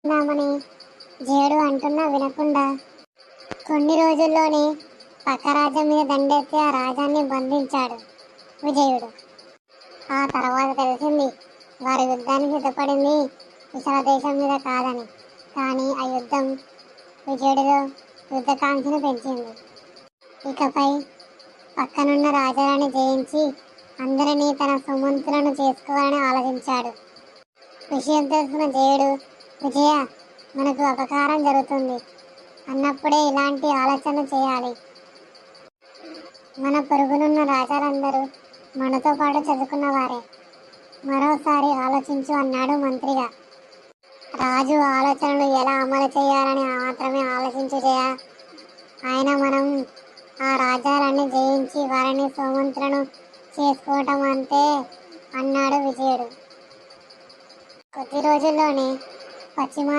నామని jade అంటున్నా వినకుండా కొన్ని రోజుల్లోనే పక్క రాజ్యం మీద దండెత్తి ఆ రాజాన్ని బంధించాడు విజయుడు. ఆ తర్వాత తెలిసింది వారి యుద్ధానికి సిద్ధపడింది విశాల దేశం మీద కాదని. కానీ ఆ యుద్ధం విజయుడిలో యుద్ధకాంక్షను పెంచింది. ఇకపై పక్కనున్న రాజాలని జయించి అందరినీ తన సుమంతులను చేసుకోవాలని ఆలోచించాడు. విషయం తెలుసుకున్న జయుడు, విజయ, మనకు అపకారం జరుగుతుంది అన్నప్పుడే ఇలాంటి ఆలోచనలు చేయాలి. మన పొరుగునున్న రాజాలందరూ మనతో పాటు చదువుకున్న వారే. మరోసారి ఆలోచించు అన్నాడు మంత్రిగా. రాజు ఆలోచనలు ఎలా అమలు చేయాలని మాత్రమే ఆలోచించు జయ. ఆయన మనం ఆ రాజ్యాలన్నీ జయించి వారిని సోమంతులను చేసుకోవటం అంతే అన్నాడు విజయుడు. కొద్ది రోజుల్లోనే పశ్చిమ